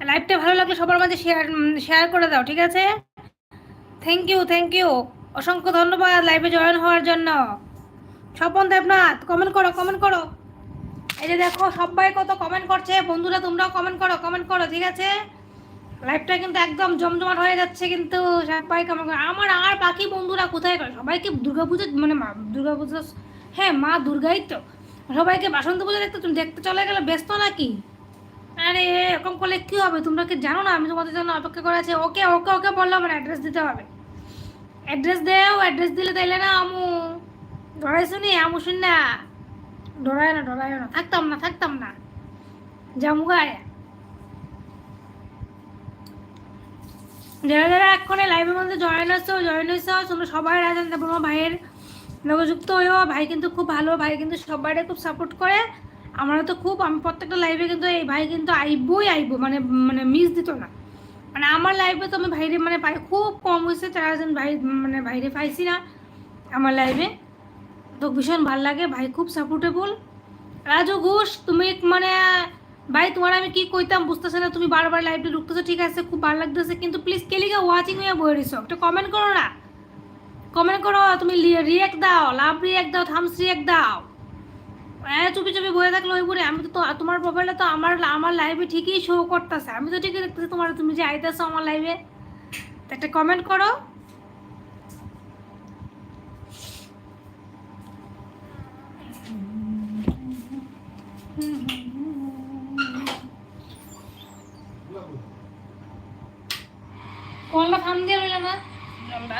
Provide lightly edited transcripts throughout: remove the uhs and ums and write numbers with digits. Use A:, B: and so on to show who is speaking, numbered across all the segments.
A: লাইভটা ভালো লাগলে সবার মাঝে শেয়ার করে দাও, ঠিক আছে? থ্যাংক ইউ, অসংখ্য ধন্যবাদ লাইভে জয়েন হওয়ার জন্য। স্বপন দেবনাথ, কমেন্ট করো। এই যে দেখো সবাই কত কমেন্ট করছে, বন্ধুরা তোমরাও কমেন্ট করো, ঠিক আছে? লাইভটা কিন্তু একদম জমজমাট হয়ে যাচ্ছে, কিন্তু সবাই কমেন্ট করো। আমার আর বাকি বন্ধুরা কোথায় গেল? সবাইকে দুর্গাপুজো মানে দুর্গাপুজো, হ্যাঁ মা দুর্গাই তো, সবাইকে বাসন্তী পুজো দেখতে চলে গেলে, ব্যস্ত নাকি? আরে এরকম করলে কি হবে? তোমরা কি জানো না আমি তোমাদের জন্য অপেক্ষা করে আছি? ওকে ওকে ওকে বললাম, মানে অ্যাড্রেস দিতে হবে। অ্যাড্রেস দিলে তাইলে না আমু ডরাই শুনি, আমু শুন না, ডরায় না, থাকতাম না জামুগায়। যারা এক্ষণে লাইভের মধ্যে জয়েন হয়েছ তোমরা সবাই রাজন দেবো ভাইয়ের লোক যুক্ত হয়েও। ভাই কিন্তু খুব ভালো, ভাই কিন্তু সবাইকে খুব সাপোর্ট করে। আমারও তো খুব, আমি প্রত্যেকটা লাইভে কিন্তু এই ভাই কিন্তু আইবো, মানে মানে মিস দিত না। মানে আমার লাইভে তো আমি ভাইরে মানে পাই খুব কম হয়েছে, 4 জন ভাই মানে ভাইরে পাইছি না আমার লাইভে। তো ভীষণ ভাল লাগে, ভাই খুব সাপোর্টেবল। রাজু ঘোষ, তুমি মানে ভাই তোমার আমি কি কইতাম বুঝতেছে না, তুমি বারবার লাইভে ঢুকতেছো, ঠিক আছে খুব ভালো লাগতেছে, কিন্তু প্লিজ কেলিকা ওয়াচিং হয়ে বই রইছো, একটা কমেন্ট করো না, কমেন্ট করো, তুমি রিয়াক্ট দাও, লাভ রিয়াক্ট দাও, থামস রিয়াক্ট দাও। হ্যাঁ চুপি বয়ে থাকলে ওই বলে, আমি তো তোমার প্রোফাইলে তো আমার লাইভে ঠিকই শো করতেছে, আমি তো ঠিকই দেখতেছি তোমার, তুমি যে আইতেছো আমার লাইভে, একটা কমেন্ট করো। কলটা থাম দিয়ে রইলাম না আমরা,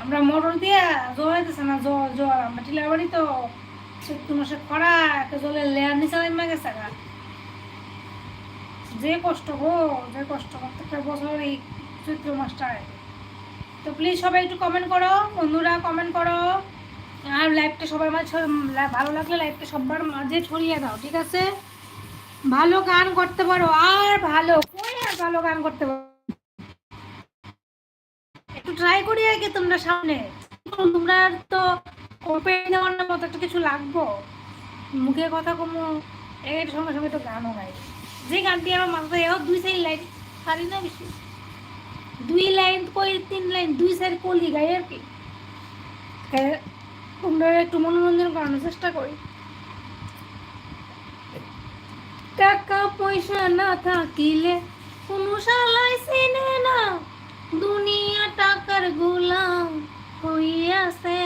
A: আমরা মোটর দিয়ে জল হইতেছে না, জল আমরা টিলার বাড়ি তো, চৈত্র মাসে খরা, একটা জলের লেয়ার নিচে নেমে গেছে গা। যে কষ্ট গো, যে কষ্ট, প্রত্যেকটা বছর এই চৈত্র মাসটায়। তো প্লিজ সবাই একটু কমেন্ট করো, বন্ধুরা কমেন্ট করো, আর লাইভটা সবার মাঝে ভালো লাগলে লাইভটা সবার মাঝে ছড়িয়ে দাও, ঠিক আছে? ভালো গান করতে পারো, আর ভালো কই আর ভালো গান করতে পারো, একটু ট্রাই করি আগে তোমরা সামনে। তোমরা তো ওপেন দেওয়ার মতো একটা কিছু লাগবো, মুখে কথা কমো, এর সঙ্গে সঙ্গে তো গানও গাই। যে গানটি আমার মাথায় এও 2-4 লাইন পারি না বেশি, 2 লাইন কই 3 লাইন 2 সাইড কলি গাই আর কি। তোমরা একটু মনোরঞ্জন করানোর চেষ্টা করি। টাকা পয়সা না থাকিলে কোনো শালাই চিনে না, দুনিয়া টাকার গোলাম হইয়াছে।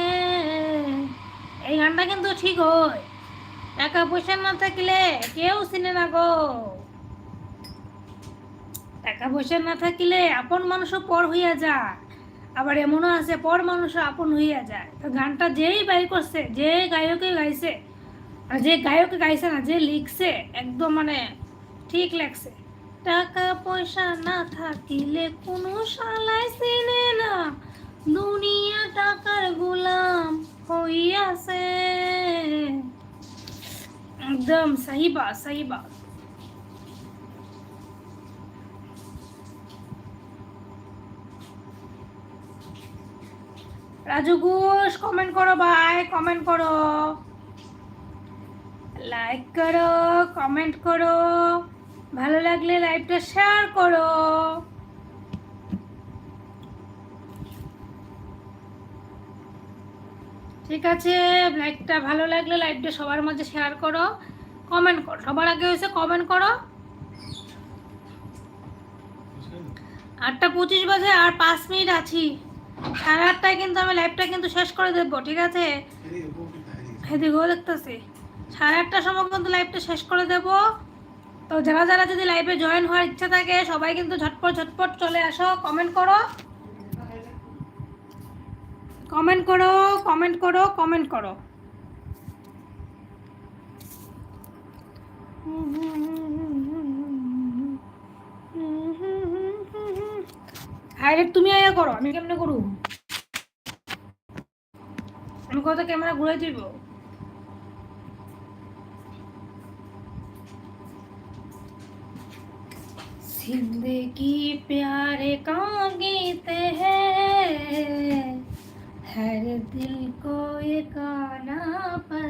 A: এই গানটা কিন্তু ঠিক হয়, টাকা পয়সা না থাকলে কেউ চিনে না গো, টাকা পয়সা না থাকিলে আপন মানুষও পর হইয়া যায়, আবার এমনও আছে পর মানুষও আপন হইয়া যায়। তো গানটা যেই বাই করছে, যে গায়কে গাইছে, আর যে গায়কে গাইছে না, যে লিখছে, একদম মানে ঠিক লাগছে। টাকা পয়সা না থাকিলে কোনো শালাই চিনে না, দুনিয়া টাকার গোলাম হইয়াছে। একদম সহি বাত। রাজু ঘোষ কমেন্ট করো ভাই, কমেন্ট করো, লাইক করো, কমেন্ট করো, ভালো লাগলে লাইভটা শেয়ার করো। ঠিক আছে, লাইভটা ভালো লাগলে লাইভটা সবার মাঝে শেয়ার করো, কমেন্ট করো, সবার আগে হয়েছে কমেন্ট করো। 8:25 বাজে, আর 5 মিনিট আছি, 8:30টায় কিন্তু আমি লাইভটা কিন্তু শেষ করে দেবো, ঠিক আছে? এদিকেও দেখতেছি 8:30টার সময় কিন্তু লাইভটা শেষ করে দেবো। তো যারা যদি লাইভে জয়েন হওয়ার ইচ্ছা থাকে সবাই কিন্তু ঝটপট চলে আসো, কমেন্ট করো, কমেন্ট করো, কমেন্ট করো, কমেন্ট করো। হাইলাইট তুমি আয়া করো, আমি কেমনে করু? আমি কত ক্যামেরা ঘুরাই দিব? जिंदगी प्यारे कहाँ गीते हैं, हर दिल को ये गाना